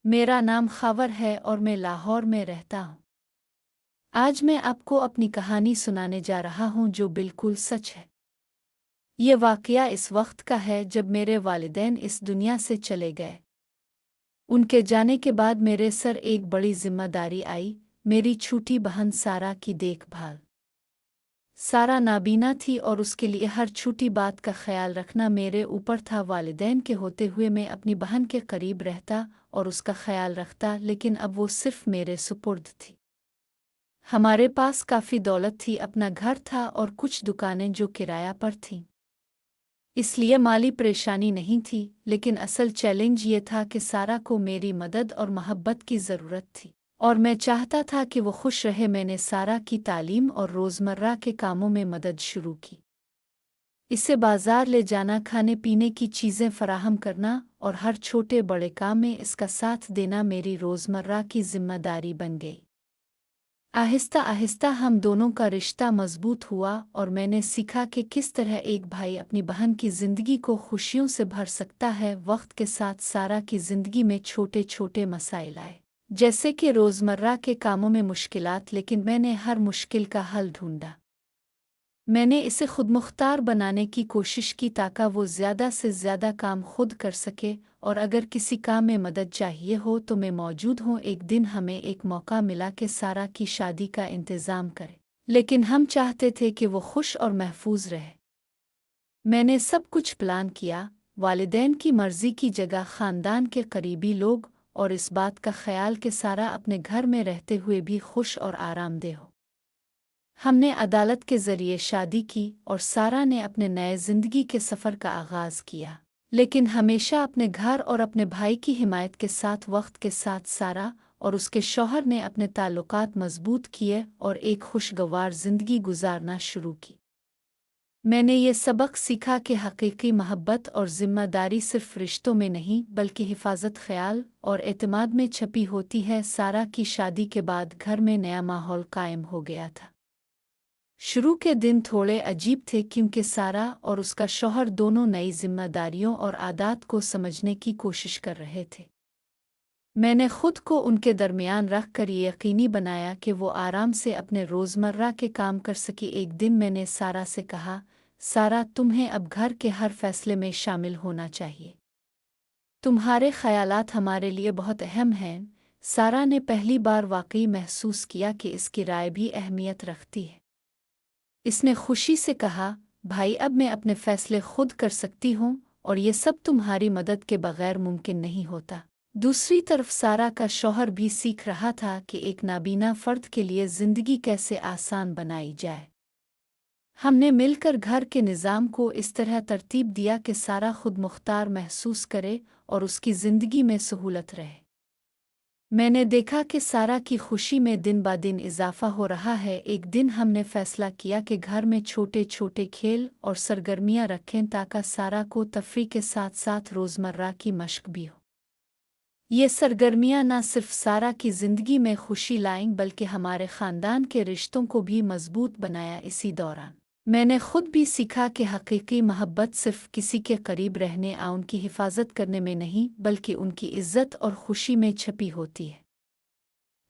मेरा नाम खावर है और मैं लाहौर में रहता हूँ। आज मैं आपको अपनी कहानी सुनाने जा रहा हूँ जो बिल्कुल सच है। ये वाकया इस वक्त का है जब मेरे वालिदैन इस दुनिया से चले गए। उनके जाने के बाद मेरे सर एक बड़ी जिम्मेदारी आई, मेरी छोटी बहन सारा की देखभाल। सारा नाबीना थी और उसके लिए हर छोटी बात का ख्याल रखना मेरे ऊपर था। वालिदैन के होते हुए मैं अपनी बहन के करीब रहता और उसका ख्याल रखता, लेकिन अब वो सिर्फ मेरे सुपुर्द थी। हमारे पास काफ़ी दौलत थी, अपना घर था और कुछ दुकानें जो किराया पर थीं। इसलिए माली परेशानी नहीं थी, लेकिन असल चैलेंज ये था कि सारा को मेरी मदद और मोहब्बत की ज़रूरत थी और मैं चाहता था कि वो खुश रहे। मैंने सारा की तालीम और रोज़मर्रा के कामों में मदद शुरू की। इसे बाजार ले जाना, खाने पीने की चीज़ें फराहम करना और हर छोटे बड़े काम में इसका साथ देना मेरी रोज़मर्रा की जिम्मेदारी बन गई। आहिस्ता आहिस्ता हम दोनों का रिश्ता मजबूत हुआ और मैंने सीखा कि किस तरह एक भाई अपनी बहन की जिंदगी को खुशियों से भर सकता है। वक्त के साथ सारा की जिंदगी में छोटे छोटे मसाइल आए, जैसे कि रोज़मर्रा के कामों में मुश्किलात, लेकिन मैंने हर मुश्किल का हल ढूंढा। मैंने इसे खुदमुख्तार बनाने की कोशिश की ताकि वो ज़्यादा से ज़्यादा काम खुद कर सके, और अगर किसी काम में मदद चाहिए हो तो मैं मौजूद हूँ। एक दिन हमें एक मौका मिला कि सारा की शादी का इंतज़ाम करें, लेकिन हम चाहते थे कि वो खुश और महफूज रहे। मैंने सब कुछ प्लान किया, वालिदैन की मर्ज़ी की जगह ख़ानदान के करीबी लोग, और इस बात का ख्याल कि सारा अपने घर में रहते हुए भी खुश और आरामदेह हो। हमने अदालत के ज़रिए शादी की और सारा ने अपने नए ज़िंदगी के सफ़र का आगाज़ किया, लेकिन हमेशा अपने घर और अपने भाई की हिमायत के साथ। वक्त के साथ सारा और उसके शौहर ने अपने ताल्लुकात मजबूत किए और एक खुशगवार ज़िंदगी गुजारना शुरू की। मैंने ये सबक सीखा कि हकीकी मोहब्बत और ज़िम्मेदारी सिर्फ रिश्तों में नहीं बल्कि हिफाजत, ख्याल और एतमाद में छपी होती है। सारा की शादी के बाद घर में नया माहौल कायम हो गया था। शुरू के दिन थोड़े अजीब थे क्योंकि सारा और उसका शौहर दोनों नई जिम्मेदारियों और आदत को समझने की कोशिश कर रहे थे। मैंने खुद को उनके दरमियान रख कर ये यकीनी बनाया कि वो आराम से अपने रोज़मर्रा के काम कर सके। एक दिन मैंने सारा से कहा, सारा, तुम्हें अब घर के हर फैसले में शामिल होना चाहिए। तुम्हारे ख़यालात हमारे लिए बहुत अहम हैं। सारा ने पहली बार वाकई महसूस किया कि इसकी राय भी अहमियत रखती है। इसने खुशी से कहा, भाई, अब मैं अपने फैसले खुद कर सकती हूँ और ये सब तुम्हारी मदद के बगैर मुमकिन नहीं होता। दूसरी तरफ सारा का शौहर भी सीख रहा था कि एक नाबीना फ़र्द के लिए ज़िंदगी कैसे आसान बनाई जाए। हमने मिलकर घर के निज़ाम को इस तरह तरतीब दिया कि सारा खुद मुख्तार महसूस करे और उसकी ज़िंदगी में सहूलत रहे। मैंने देखा कि सारा की खुशी में दिन ब दिन इजाफा हो रहा है। एक दिन हमने फैसला किया कि घर में छोटे छोटे खेल और सरगर्मियां रखें ताकि सारा को तफरी के साथ साथ रोज़मर्रा की मशक भी हो। ये सरगर्मियां न सिर्फ सारा की ज़िंदगी में खुशी लाएं बल्कि हमारे ख़ानदान के रिश्तों को भी मजबूत बनाया। इसी दौरान मैंने खुद भी सीखा कि हकीकी मोहब्बत सिर्फ किसी के करीब रहने और उनकी हिफाजत करने में नहीं बल्कि उनकी इज़्ज़त और खुशी में छपी होती है।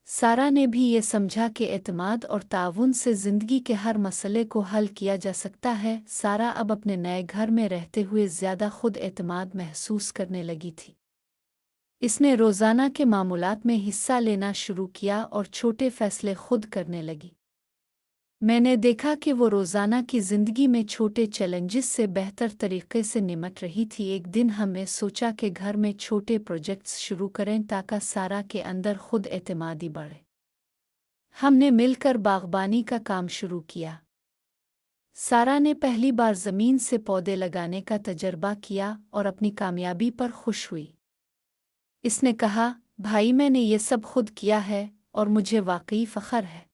सारा ने भी ये समझा कि एतमाद और ताउन से ज़िंदगी के हर मसले को हल किया जा सकता है। सारा अब अपने नए घर में रहते हुए ज़्यादा खुद एतमाद महसूस करने लगी थी। इसने रोज़ाना के मामूलात में हिस्सा लेना शुरू किया और छोटे फ़ैसले खुद करने लगी। मैंने देखा कि वो रोज़ाना की ज़िंदगी में छोटे चैलेंजेस से बेहतर तरीके से निपट रही थी। एक दिन हमने सोचा कि घर में छोटे प्रोजेक्ट्स शुरू करें ताकि सारा के अंदर खुद एतमादी बढ़े। हमने मिलकर बागबानी का काम शुरू किया। सारा ने पहली बार ज़मीन से पौधे लगाने का तजर्बा किया और अपनी कामयाबी पर खुश हुई। इसने कहा, भाई, मैंने ये सब खुद किया है और मुझे वाकई फ़ख्र है।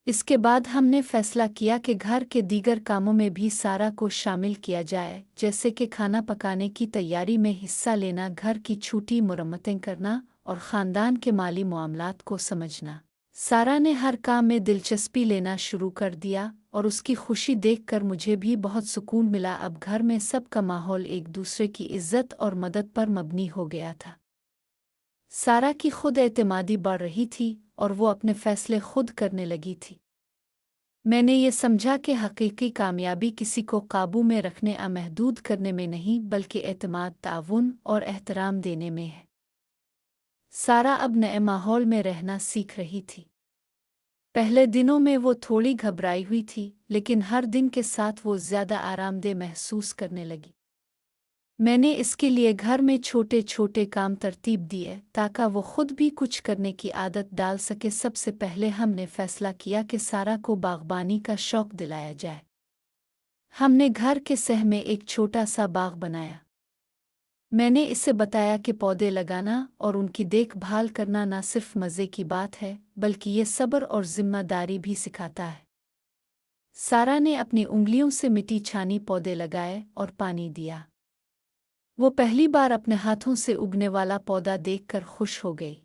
इसके बाद हमने फैसला किया कि घर के दीगर कामों में भी सारा को शामिल किया जाए, जैसे कि खाना पकाने की तैयारी में हिस्सा लेना, घर की छोटी मुरम्मतें करना और ख़ानदान के माली मामलात को समझना। सारा ने हर काम में दिलचस्पी लेना शुरू कर दिया और उसकी खुशी देखकर मुझे भी बहुत सुकून मिला। अब घर में सबका माहौल एक दूसरे की इज़्ज़त और मदद पर मबनी हो गया था। सारा की खुद एतमादी बढ़ रही थी और वो अपने फैसले खुद करने लगी थी। मैंने ये समझा कि हकीकी कामयाबी किसी को काबू में रखने या महदूद करने में नहीं बल्कि एतमाद, ताउन और एहतराम देने में है। सारा अब नए माहौल में रहना सीख रही थी। पहले दिनों में वो थोड़ी घबराई हुई थी, लेकिन हर दिन के साथ वो ज़्यादा आरामदेह महसूस करने लगी। मैंने इसके लिए घर में छोटे छोटे काम तरतीब दिए ताकि वो खुद भी कुछ करने की आदत डाल सके। सबसे पहले हमने फैसला किया कि सारा को बागबानी का शौक दिलाया जाए। हमने घर के सह में एक छोटा सा बाग बनाया। मैंने इसे बताया कि पौधे लगाना और उनकी देखभाल करना न सिर्फ मज़े की बात है बल्कि ये सब्र और जिम्मेदारी भी सिखाता है। सारा ने अपनी उंगलियों से मिट्टी छानी, पौधे लगाए और पानी दिया। वो पहली बार अपने हाथों से उगने वाला पौधा देखकर खुश हो गई।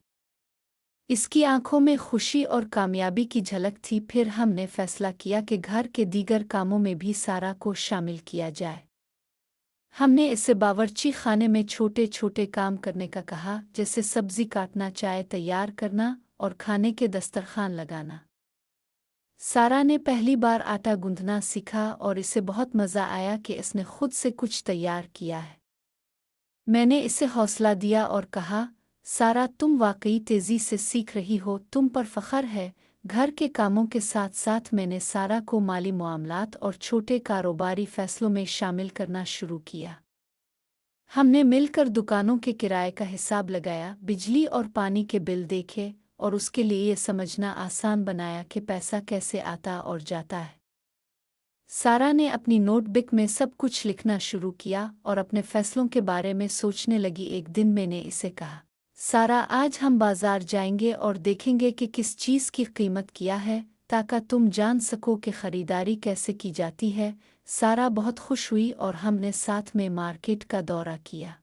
इसकी आंखों में खुशी और कामयाबी की झलक थी। फिर हमने फैसला किया कि घर के दीगर कामों में भी सारा को शामिल किया जाए। हमने इसे बावर्ची खाने में छोटे छोटे काम करने का कहा, जैसे सब्जी काटना, चाय तैयार करना और खाने के दस्तरखान लगाना। सारा ने पहली बार आटा गूंथना सीखा और इसे बहुत मज़ा आया कि इसने खुद से कुछ तैयार किया है। मैंने इसे हौसला दिया और कहा, सारा, तुम वाकई तेज़ी से सीख रही हो, तुम पर फ़ख्र है। घर के कामों के साथ साथ मैंने सारा को माली मामलात और छोटे कारोबारी फ़ैसलों में शामिल करना शुरू किया। हमने मिलकर दुकानों के किराए का हिसाब लगाया, बिजली और पानी के बिल देखे और उसके लिए ये समझना आसान बनाया कि पैसा कैसे आता और जाता है। सारा ने अपनी नोटबुक में सब कुछ लिखना शुरू किया और अपने फैसलों के बारे में सोचने लगी। एक दिन मैंने इसे कहा, सारा, आज हम बाजार जाएंगे और देखेंगे कि किस चीज़ की कीमत क्या है, ताकि तुम जान सको कि खरीदारी कैसे की जाती है। सारा बहुत खुश हुई और हमने साथ में मार्केट का दौरा किया।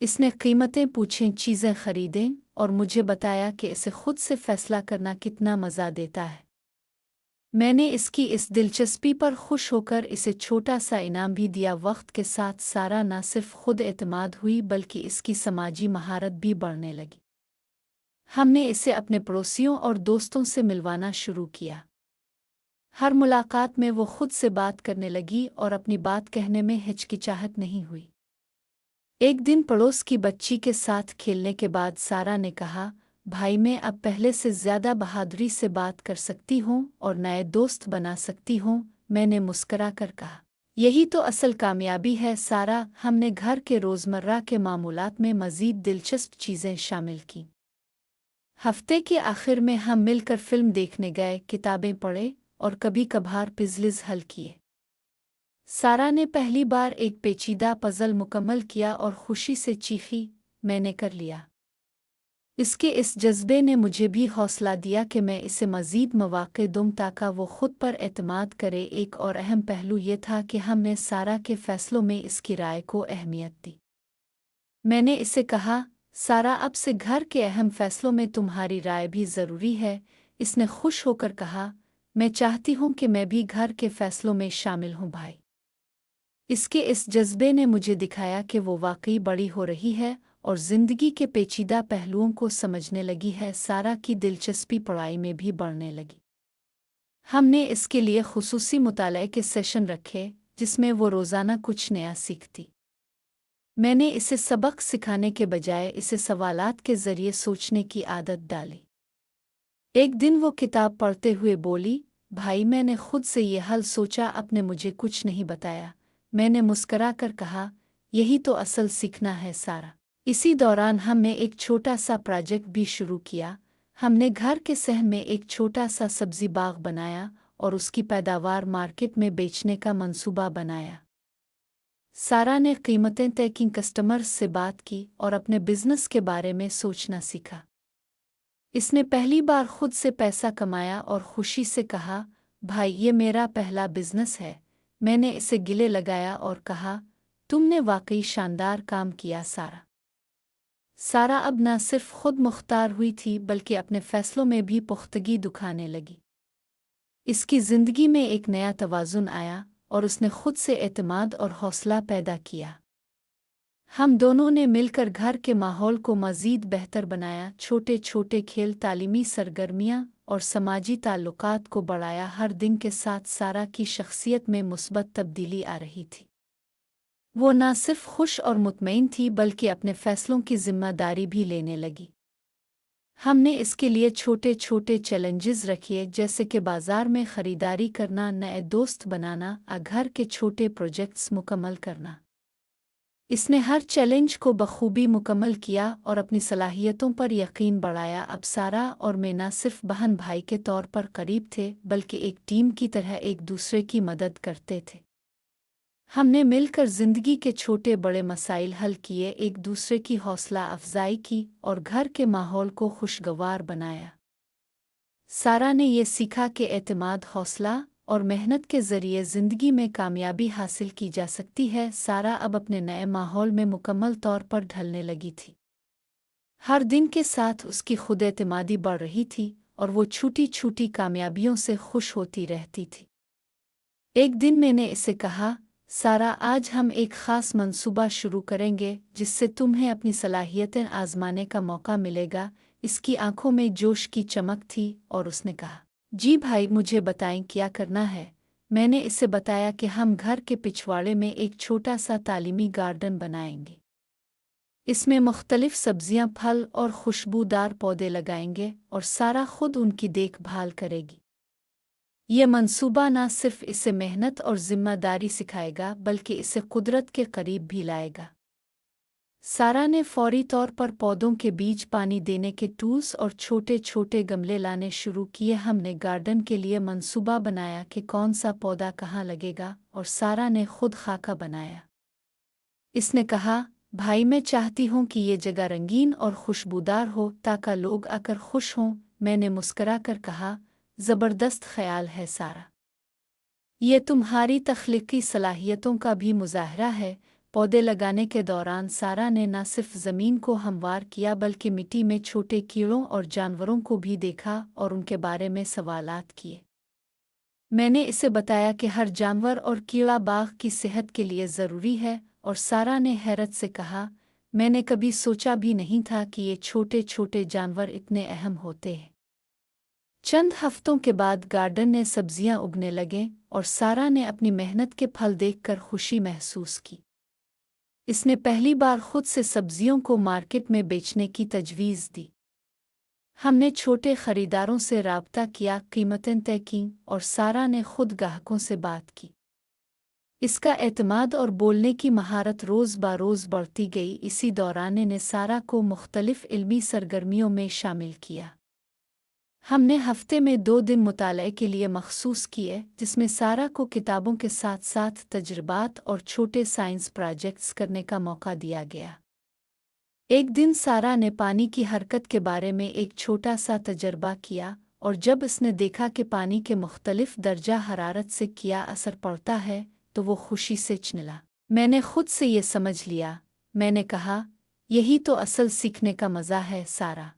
इसने कीमतें पूछें, चीज़ें खरीदें और मुझे बताया कि इसे खुद से फैसला करना कितना मज़ा देता है। मैंने इसकी इस दिलचस्पी पर खुश होकर इसे छोटा सा इनाम भी दिया। वक्त के साथ सारा न सिर्फ खुद एतमाद हुई बल्कि इसकी समाजी महारत भी बढ़ने लगी। हमने इसे अपने पड़ोसियों और दोस्तों से मिलवाना शुरू किया। हर मुलाकात में वो खुद से बात करने लगी और अपनी बात कहने में हिचकिचाहट नहीं हुई। एक दिन पड़ोस की बच्ची के साथ खेलने के बाद सारा ने कहा, भाई, मैं अब पहले से ज़्यादा बहादुरी से बात कर सकती हूँ और नए दोस्त बना सकती हूँ। मैंने मुस्करा कर कहा, यही तो असल कामयाबी है सारा। हमने घर के रोज़मर्रा के मामूलात में मज़ीद दिलचस्प चीज़ें शामिल की। हफ्ते के आखिर में हम मिलकर फ़िल्म देखने गए, किताबें पढ़े और कभी कभार पज़ल्स हल किए। सारा ने पहली बार एक पेचीदा पज़ल मुकम्मल किया और खुशी से चीखी, मैंने कर लिया। इसके इस जज्बे ने मुझे भी हौसला दिया कि मैं इसे मज़ीद मौक़े दूँ ताकि वो खुद पर एतमाद करे। एक और अहम पहलू ये था कि हमने सारा के फ़ैसलों में इसकी राय को अहमियत दी। मैंने इसे कहा, सारा, अब से घर के अहम फ़ैसलों में तुम्हारी राय भी ज़रूरी है। इसने खुश होकर कहा, मैं चाहती हूँ कि मैं भी घर के फ़ैसलों में शामिल हूँ भाई। इसके इस जज्बे ने मुझे दिखाया कि वो वाकई बड़ी हो रही है और ज़िंदगी के पेचीदा पहलुओं को समझने लगी है। सारा की दिलचस्पी पढ़ाई में भी बढ़ने लगी। हमने इसके लिए खुसूसी मुताले के सेशन रखे जिसमें वो रोज़ाना कुछ नया सीखती। मैंने इसे सबक सिखाने के बजाय इसे सवालात के ज़रिए सोचने की आदत डाली। एक दिन वो किताब पढ़ते हुए बोली, भाई, मैंने खुद से ये हल सोचा, आपने मुझे कुछ नहीं बताया। मैंने मुस्करा कर कहा, यही तो असल सीखना है सारा। इसी दौरान हमने एक छोटा सा प्रोजेक्ट भी शुरू किया। हमने घर के सह में एक छोटा सा सब्जी बाग बनाया और उसकी पैदावार मार्केट में बेचने का मंसूबा बनाया। सारा ने कीमतें तय की, कस्टमर्स से बात की और अपने बिजनेस के बारे में सोचना सीखा। इसने पहली बार खुद से पैसा कमाया और खुशी से कहा, भाई, ये मेरा पहला बिजनेस है। मैंने इसे गिले लगाया और कहा, तुमने वाकई शानदार काम किया सारा। सारा अब न सिर्फ खुद मुख्तार हुई थी बल्कि अपने फैसलों में भी पुख्तगी दिखाने लगी। इसकी ज़िंदगी में एक नया तवाज़ुन आया और उसने खुद से एतमाद और हौसला पैदा किया। हम दोनों ने मिलकर घर के माहौल को मज़ीद बेहतर बनाया। छोटे छोटे खेल, तालीमी सरगर्मियाँ और समाजी ताल्लुकात को बढ़ाया। हर दिन के साथ सारा की शख्सियत में मुस्बत तब्दीली आ रही थी। वो न सिर्फ खुश और मुतमईन थी बल्कि अपने फ़ैसलों की ज़िम्मेदारी भी लेने लगी। हमने इसके लिए छोटे छोटे चैलेंजेस रखे, जैसे कि बाज़ार में ख़रीदारी करना, नए दोस्त बनाना, घर के छोटे प्रोजेक्ट्स मुकम्मल करना। इसने हर चैलेंज को बखूबी मुकम्मल किया और अपनी सलाहियतों पर यकीन बढ़ाया। अब सारा और मैं न सिर्फ बहन भाई के तौर पर करीब थे बल्कि एक टीम की तरह एक दूसरे की मदद करते थे। हमने मिलकर ज़िंदगी के छोटे बड़े मसाइल हल किए, एक दूसरे की हौसला अफजाई की और घर के माहौल को खुशगवार बनाया। सारा ने यह सीखा कि एतमाद, हौसला और मेहनत के ज़रिए ज़िंदगी में कामयाबी हासिल की जा सकती है। सारा अब अपने नए माहौल में मुकम्मल तौर पर ढलने लगी थी। हर दिन के साथ उसकी खुद एतमादी बढ़ रही थी और वो छोटी छोटी कामयाबियों से खुश होती रहती थी। एक दिन मैंने इसे कहा, सारा, आज हम एक ख़ास मंसूबा शुरू करेंगे जिससे तुम्हें अपनी सलाहियतें आज़माने का मौका मिलेगा। इसकी आंखों में जोश की चमक थी और उसने कहा, जी भाई, मुझे बताएं क्या करना है। मैंने इसे बताया कि हम घर के पिछवाड़े में एक छोटा सा तालीमी गार्डन बनाएंगे। इसमें मुख्तलिफ सब्जियां, फल और खुशबूदार पौधे लगाएंगे और सारा खुद उनकी देखभाल करेगी। ये मंसूबा न सिर्फ इसे मेहनत और ज़िम्मेदारी सिखाएगा बल्कि इसे कुदरत के करीब भी लाएगा। सारा ने फौरी तौर पर पौधों के बीज, पानी देने के टूल्स और छोटे छोटे गमले लाने शुरू किए। हमने गार्डन के लिए मंसूबा बनाया कि कौन सा पौधा कहाँ लगेगा और सारा ने खुद खाका बनाया। इसने कहा, भाई, मैं चाहती हूँ कि ये जगह रंगीन और खुशबूदार हो ताकि लोग आकर खुश हों। मैंने मुस्करा कर कहा, ज़बरदस्त ख्याल है सारा। ये तुम्हारी तख्लीकी सलाहियतों का भी मुज़ाहरा है। पौधे लगाने के दौरान सारा ने न सिर्फ ज़मीन को हमवार किया बल्कि मिट्टी में छोटे कीड़ों और जानवरों को भी देखा और उनके बारे में सवालात किए। मैंने इसे बताया कि हर जानवर और कीड़ा बाग की सेहत के लिए ज़रूरी है और सारा ने हैरत से कहा, मैंने कभी सोचा भी नहीं था कि ये छोटे छोटे जानवर इतने अहम होते हैं। चंद हफ्तों के बाद गार्डन में सब्जियां उगने लगें और सारा ने अपनी मेहनत के फल देखकर खुशी महसूस की। इसने पहली बार खुद से सब्जियों को मार्केट में बेचने की तजवीज़ दी। हमने छोटे खरीदारों से राब्ता किया, कीमतें तय कीं और सारा ने खुद ग्राहकों से बात की। इसका एतमाद और बोलने की महारत रोज़ बरोज़ बढ़ती गई। इसी दौरान ने सारा को मुख्तलिफ इल्मी सरगर्मियों में शामिल किया। हमने हफ्ते में 2 दिन मुताले के लिए मखसूस किए, जिसमें सारा को किताबों के साथ साथ तजुर्बात और छोटे साइंस प्रोजेक्ट्स करने का मौका दिया गया। एक दिन सारा ने पानी की हरकत के बारे में एक छोटा सा तजर्बा किया और जब इसने देखा कि पानी के मुख्तलिफ दर्जा हरारत से क्या असर पड़ता है तो वो खुशी से चिल्ला। मैंने खुद से ये समझ लिया। मैंने कहा, यही तो असल सीखने का मज़ा है सारा।